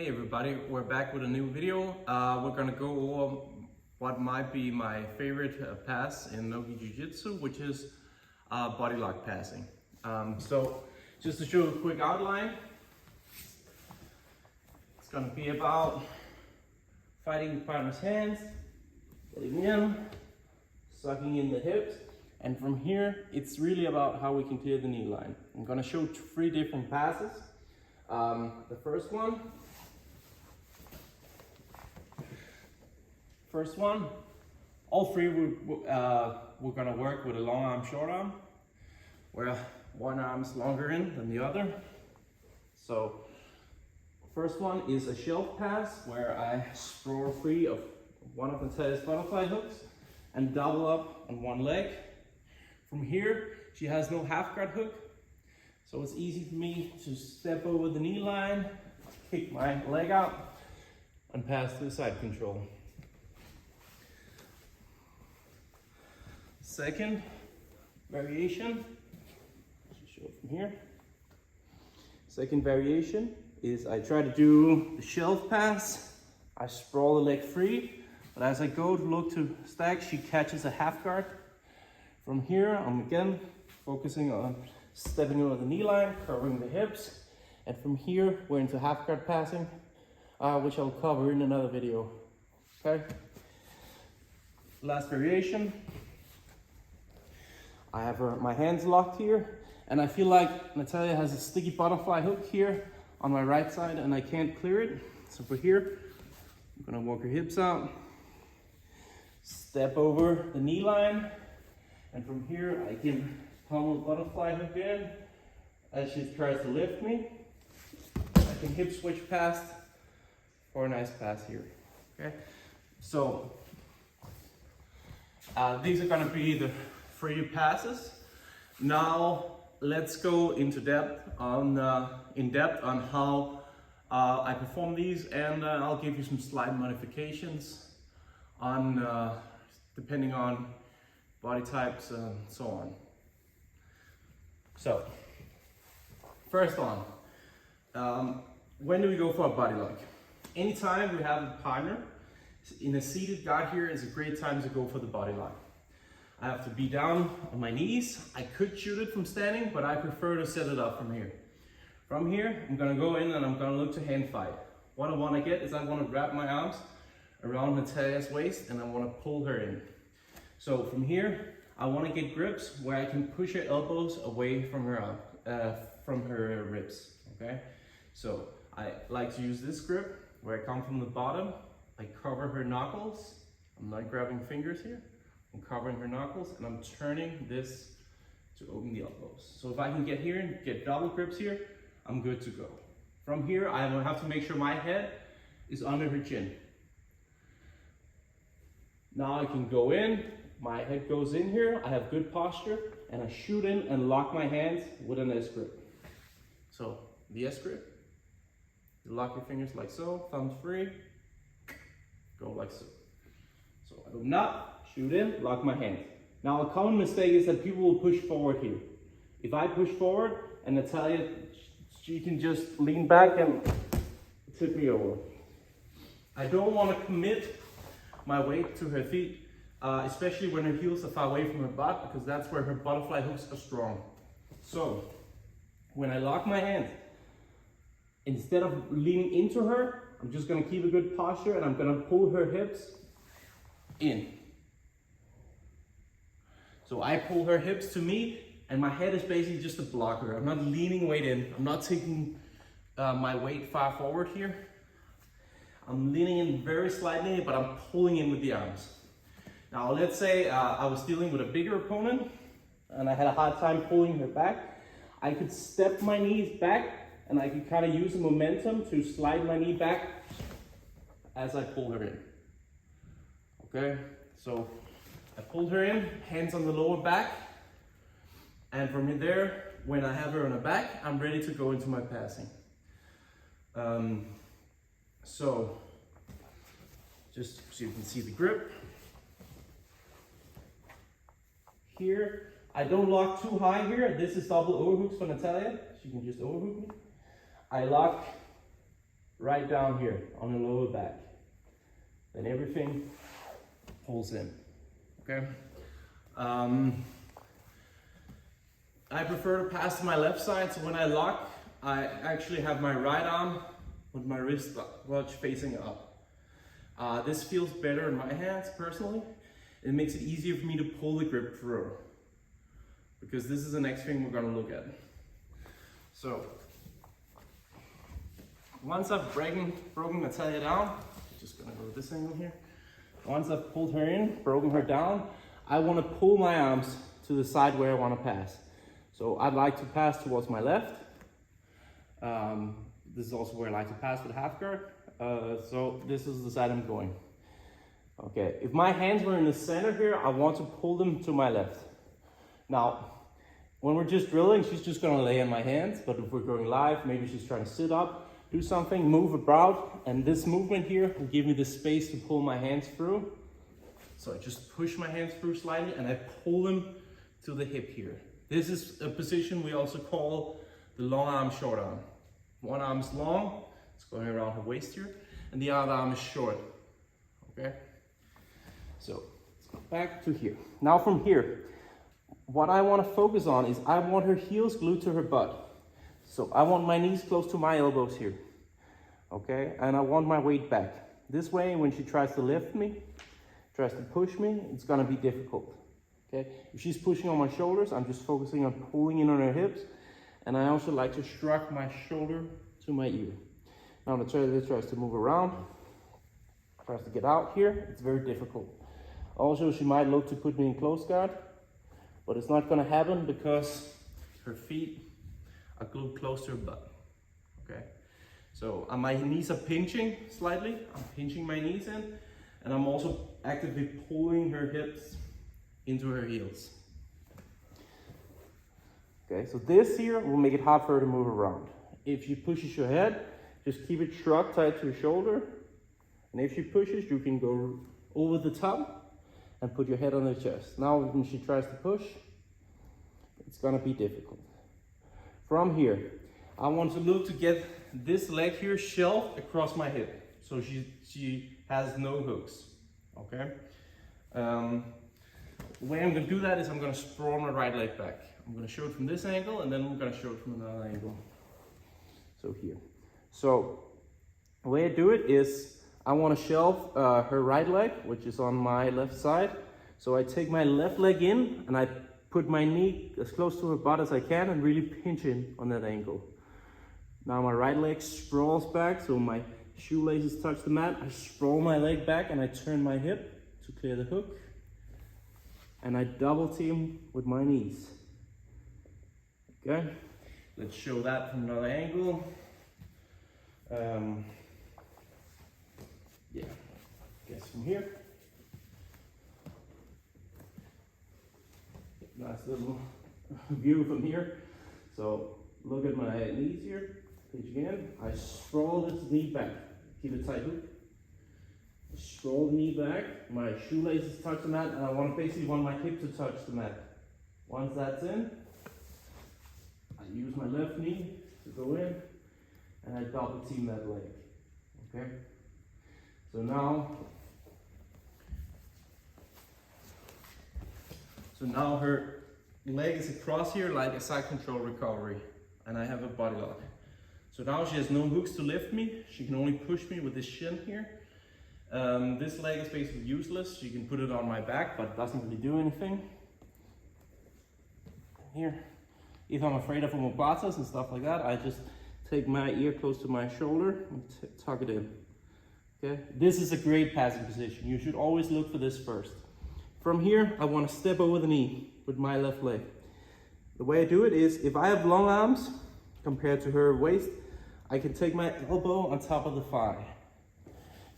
Hey everybody, we're back with a new video. We're gonna go over what might be my favorite pass in Nogi Jiu-Jitsu, which is body lock passing. So just to show a quick outline, it's gonna be about fighting the partner's hands, getting in, sucking in the hips, and from here it's really about how we can clear the knee line. I'm gonna show 3 different passes. The first one, all 3 we're gonna work with a long arm, short arm, where one arm's longer in than the other. So first one is a shelf pass where I sprawl free of one of Natalia's butterfly hooks and double up on one leg. From here, she has no half guard hook, so it's easy for me to step over the knee line, kick my leg out, and pass to the side control. Second variation, show it from here. Second variation is I try to do the shelf pass. I sprawl the leg free, but as I go to look to stack, she catches a half guard. From here, I'm again focusing on stepping over the knee line, covering the hips, and from here we're into half guard passing, which I'll cover in another video. Okay. Last variation. I have my hands locked here, and I feel like Natalia has a sticky butterfly hook here on my right side, and I can't clear it. So for here, I'm gonna walk her hips out, step over the knee line, and from here I can pummel the butterfly hook in as she tries to lift me. I can hip switch past for a nice pass here. Okay, so these are gonna be the 3 passes. Now let's go into depth on how I perform these, and I'll give you some slight modifications on depending on body types and so on. So first on, when do we go for a body lock? Anytime we have a partner in a seated guard here is a great time to go for the body lock. I have to be down on my knees. I could shoot it from standing, but I prefer to set it up from here. From here, I'm gonna go in and I'm gonna look to hand fight. What I wanna get is I wanna wrap my arms around Natalia's waist and I wanna pull her in. So from here, I wanna get grips where I can push her elbows away from her ribs, okay? So I like to use this grip where I come from the bottom, I cover her knuckles. I'm not grabbing fingers here. I'm covering her knuckles and I'm turning this to open the elbows. So if I can get here and get double grips here, I'm good to go. From here, I will have to make sure my head is under her chin. Now I can go in, my head goes in here, I have good posture, and I shoot in and lock my hands with an S grip. So the S grip, you lock your fingers like so, thumbs free, go like so. So I open up, shoot in, lock my hands. Now a common mistake is that people will push forward here. If I push forward and Natalia, she can just lean back and tip me over. I don't want to commit my weight to her feet, especially when her heels are far away from her butt, because that's where her butterfly hooks are strong. So when I lock my hands, instead of leaning into her, I'm just going to keep a good posture and I'm going to pull her hips in. So I pull her hips to me and my head is basically just a blocker. I'm not leaning weight in. I'm not taking my weight far forward here. I'm leaning in very slightly, but I'm pulling in with the arms. Now let's say I was dealing with a bigger opponent and I had a hard time pulling her back. I could step my knees back and I could kind of use the momentum to slide my knee back as I pull her in. Okay, so I pulled her in, hands on the lower back, and from there, when I have her on her back, I'm ready to go into my passing. So, just so you can see the grip. Here, I don't lock too high here. This is double overhooks for Natalia. She can just overhook me. I lock right down here on the lower back. Then everything pulls in, okay? I prefer to pass to my left side, so when I lock, I actually have my right arm with my wrist watch facing up. This feels better in my hands, personally. It makes it easier for me to pull the grip through, because this is the next thing we're gonna look at. So, once I've broken Natalia down, just gonna go this angle here. Once I've pulled her in, broken her down, I wanna pull my arms to the side where I wanna pass. So I'd like to pass towards my left. This is also where I like to pass with half guard. So this is the side I'm going. Okay, if my hands were in the center here, I want to pull them to my left. Now, when we're just drilling, she's just gonna lay in my hands, but if we're going live, maybe she's trying to sit up, do something, move about, and this movement here will give me the space to pull my hands through. So I just push my hands through slightly and I pull them to the hip here. This is a position we also call the long arm, short arm. One arm is long, it's going around her waist here, and the other arm is short, okay? So let's go back to here. Now from here, what I want to focus on is I want her heels glued to her butt. So I want my knees close to my elbows here, okay? And I want my weight back. This way, when she tries to lift me, tries to push me, it's gonna be difficult, okay? If she's pushing on my shoulders, I'm just focusing on pulling in on her hips. And I also like to shrug my shoulder to my ear. Now Natalia tries to move around, tries to get out here. It's very difficult. Also, she might look to put me in close guard, but it's not gonna happen because her feet are glued close to her butt, okay? So my knees are pinching slightly. I'm pinching my knees in, and I'm also actively pulling her hips into her heels. Okay, so this here will make it hard for her to move around. If she pushes your head, just keep it shrugged tight to your shoulder. And if she pushes, you can go over the top and put your head on her chest. Now when she tries to push, it's gonna be difficult. From here, I want to look to get this leg here shelved across my hip. So she has no hooks, okay? The way I'm gonna do that is I'm gonna sprawl my right leg back. I'm gonna show it from this angle, and then I'm gonna show it from another angle. So here. So the way I do it is I wanna shelve her right leg, which is on my left side. So I take my left leg in and I put my knee as close to her butt as I can and really pinch in on that angle. Now my right leg sprawls back, so my shoelaces touch the mat. I sprawl my leg back and I turn my hip to clear the hook. And I double team with my knees. Okay, let's show that from another angle. Yeah, guess from here. Nice little view from here. So look at my knees here. Pinch again. I sprawl this knee back. Keep it tight hook. Scroll the knee back, my shoelaces touch the mat, and I basically want my hip to touch the mat. Once that's in, I use my left knee to go in, and I double team that leg, okay? So now her leg is across here like a side control recovery, and I have a body lock. So now she has no hooks to lift me, she can only push me with this shin here. This leg is basically useless. You can put it on my back, but it doesn't really do anything. Here, if I'm afraid of omoplatas and stuff like that, I just take my ear close to my shoulder and tuck it in. Okay, this is a great passing position. You should always look for this first. From here, I want to step over the knee with my left leg. The way I do it is, if I have long arms compared to her waist, I can take my elbow on top of the thigh.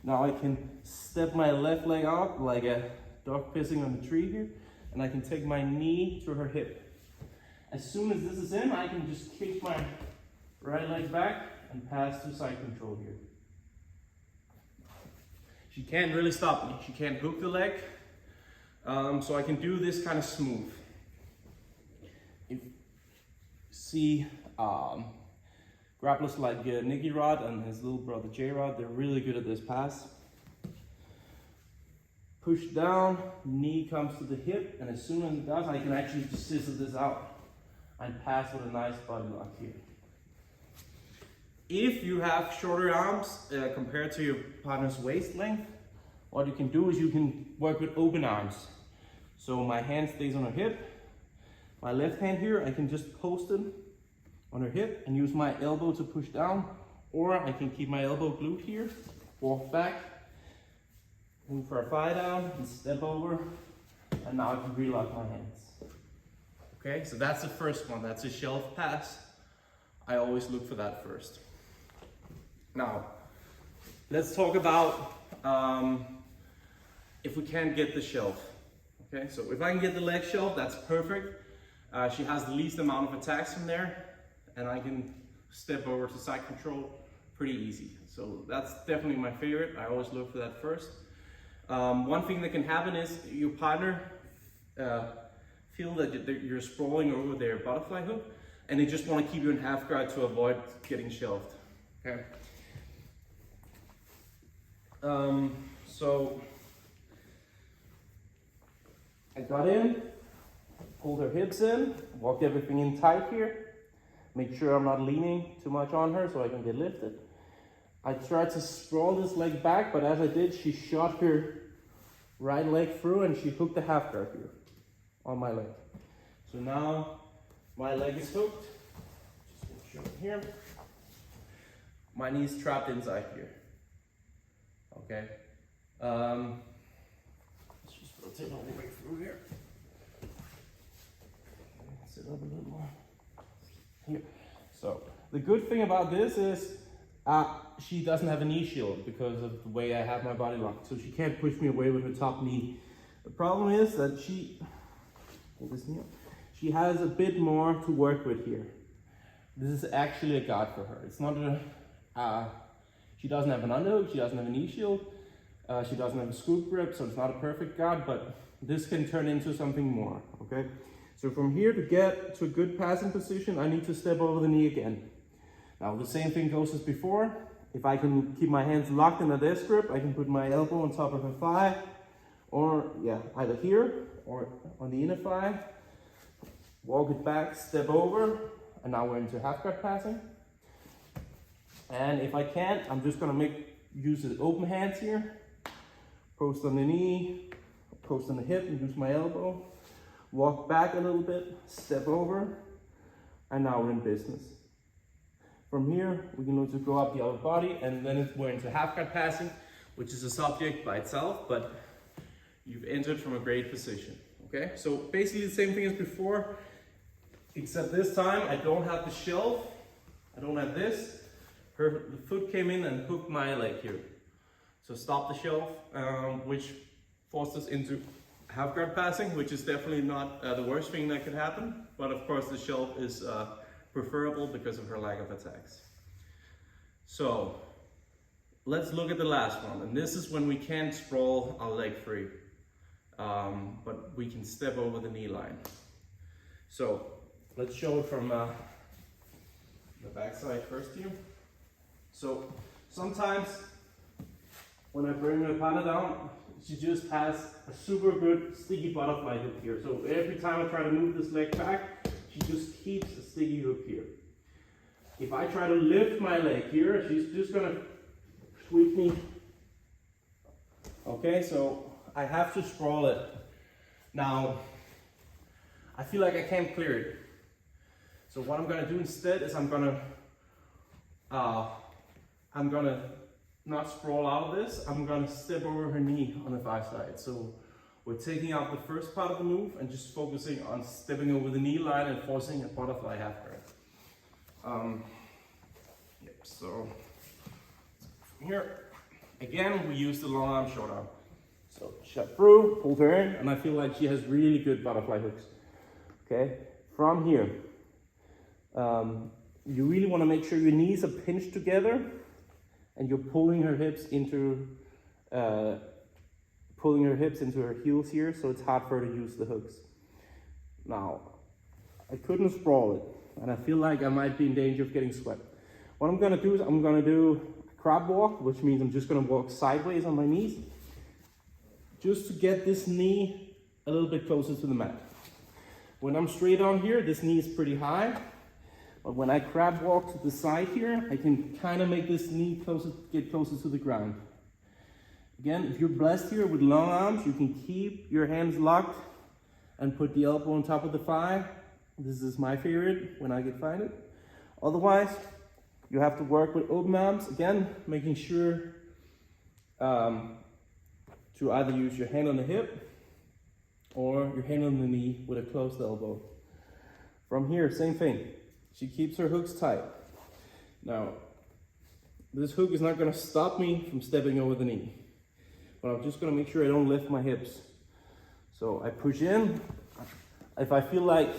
Now I can step my left leg out like a dog pissing on the tree here, and I can take my knee to her hip. As soon as this is in, I can just kick my right leg back and pass to side control here. She can't really stop me. She can't hook the leg, so I can do this kind of smooth. If see, Grapplers like Nicky Rod and his little brother J-Rod, they're really good at this pass. Push down, knee comes to the hip, and as soon as it does, I can actually just scissor this out and pass with a nice body lock here. If you have shorter arms compared to your partner's waist length, what you can do is you can work with open arms. So my hand stays on her hip. My left hand here, I can just post it on her hip and use my elbow to push down, or I can keep my elbow glued here, walk back, move her thigh down and step over, and now I can relock my hands. Okay, so that's the first one. That's a shelf pass. I always look for that first. Now, let's talk about if we can't get the shelf. Okay, so if I can get the leg shelf, that's perfect. She has the least amount of attacks from there, and I can step over to side control pretty easy. So that's definitely my favorite. I always look for that first. One thing that can happen is your partner feel that you're sprawling over their butterfly hook, and they just want to keep you in half guard to avoid getting shelved. Okay. So I got in, pulled her hips in, walked everything in tight here, make sure I'm not leaning too much on her so I can get lifted. I tried to sprawl this leg back, but as I did, she shot her right leg through and she hooked the half guard here on my leg. So now my leg is hooked. Just gonna show it here. My knee's trapped inside here. Okay. Let's just rotate all the way through here. Sit up a little more. Here. So the good thing about this is she doesn't have a knee shield because of the way I have my body lock. So she can't push me away with her top knee. The problem is that she has a bit more to work with here. This is actually a guard for her. It's not a, she doesn't have an underhook, she doesn't have a knee shield, she doesn't have a scoop grip, so it's not a perfect guard, but this can turn into something more, okay? So from here to get to a good passing position, I need to step over the knee again. Now the same thing goes as before. If I can keep my hands locked in a desk grip, I can put my elbow on top of her thigh, or either here or on the inner thigh. Walk it back, step over, and now we're into half guard passing. And if I can't, I'm just gonna use the open hands here. Post on the knee, post on the hip, and use my elbow. Walk back a little bit, step over, and now we're in business. From here, we can also go up the other body, and then we're into half guard passing, which is a subject by itself, but you've entered from a great position, okay? So basically the same thing as before, except this time I don't have the shelf, I don't have this. The foot came in and hooked my leg here. So stop the shelf, which forced us into half guard passing, which is definitely not the worst thing that could happen, but of course the shelf is preferable because of her lack of attacks. So let's look at the last one, and this is when we can't sprawl our leg free, but we can step over the knee line. So let's show it from the back side first here. So sometimes when I bring my partner down, she just has a super good sticky butterfly hook here. So every time I try to move this leg back, she just keeps a sticky hook here. If I try to lift my leg here, she's just gonna sweep me. Okay, so I have to sprawl it. Now, I feel like I can't clear it. So what I'm gonna do instead is I'm gonna not sprawl out of this. I'm gonna step over her knee on the thigh side. So we're taking out the first part of the move and just focusing on stepping over the knee line and forcing a butterfly half guard. So from here, again, we use the long arm, short arm. So shut through, pull her in, and I feel like she has really good butterfly hooks. Okay, from here, you really want to make sure your knees are pinched together and you're pulling her hips into her heels here, so it's hard for her to use the hooks. Now, I couldn't sprawl it, and I feel like I might be in danger of getting swept. What I'm gonna do is I'm gonna do a crab walk, which means I'm just gonna walk sideways on my knees, just to get this knee a little bit closer to the mat. When I'm straight on here, this knee is pretty high, but when I crab walk to the side here, I can kind of make this knee get closer to the ground. Again, if you're blessed here with long arms, you can keep your hands locked and put the elbow on top of the thigh. This is my favorite when I can find it. Otherwise, you have to work with open arms, again, making sure to either use your hand on the hip or your hand on the knee with a closed elbow. From here, same thing. She keeps her hooks tight. Now, this hook is not gonna stop me from stepping over the knee, but I'm just gonna make sure I don't lift my hips. So I push in. If I feel like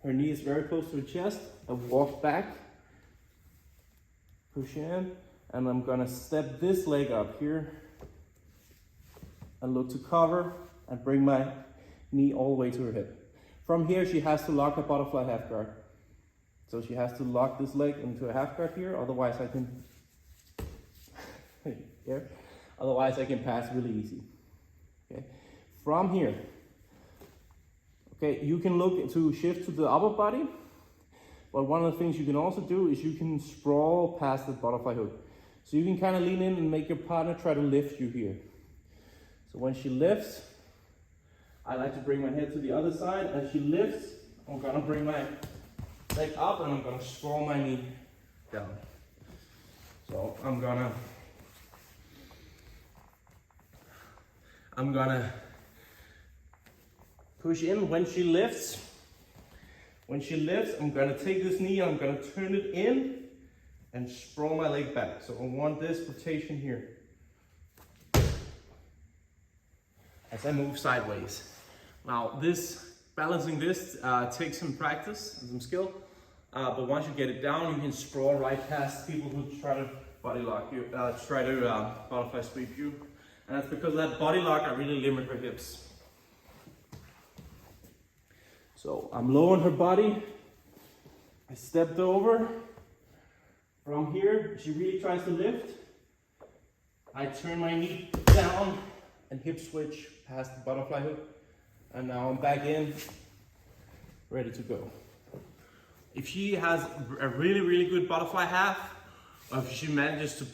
her knee is very close to her chest, I walk back, push in, and I'm gonna step this leg up here and look to cover and bring my knee all the way to her hip. From here, she has to lock a butterfly half guard. So she has to lock this leg into a half guard here, otherwise I can, here, otherwise I can pass really easy. Okay. From here, okay, you can look to shift to the upper body, but one of the things you can also do is you can sprawl past the butterfly hook. So you can kind of lean in and make your partner try to lift you here. So when she lifts, I like to bring my head to the other side. As she lifts, I'm gonna bring my leg up and I'm gonna sprawl my knee down. So I'm gonna push in when she lifts. When she lifts, I'm gonna take this knee, I'm gonna turn it in and sprawl my leg back. So I want this rotation here as I move sideways. Now balancing this takes some practice and some skill, but once you get it down, you can sprawl right past people who try to body lock you, try to butterfly sweep you. And that's because of that body lock, I really limit her hips. So I'm low on her body, I stepped over. From here, she really tries to lift. I turn my knee down and hip switch past the butterfly hook. And now I'm back in, ready to go. If she has a really, really good butterfly half, or if she manages to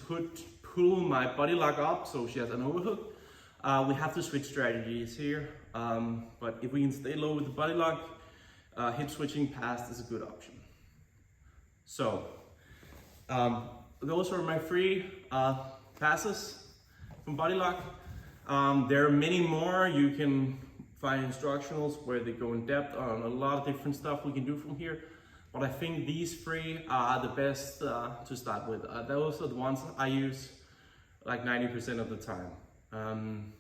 pull my body lock up so she has an overhook, we have to switch strategies here. But if we can stay low with the body lock, hip switching past is a good option. So, those are my 3 passes from body lock. There are many more. You can find instructionals where they go in depth on a lot of different stuff we can do from here. But I think these 3 are the best to start with. Those are the ones I use like 90% of the time.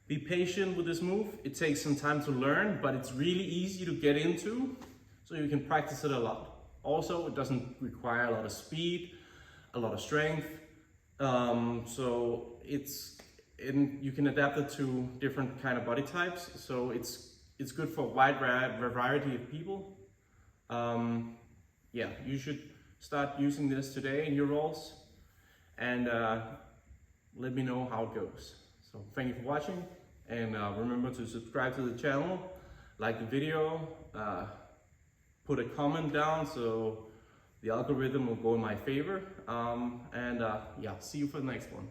Be patient with this move. It takes some time to learn, but it's really easy to get into, so you can practice it a lot. Also, it doesn't require a lot of speed, a lot of strength. So you can adapt it to different kind of body types. So it's good for a wide variety of people. Yeah, you should start using this today in your rolls, and let me know how it goes. So thank you for watching, and remember to subscribe to the channel, like the video, put a comment down so the algorithm will go in my favor, and yeah, see you for the next one.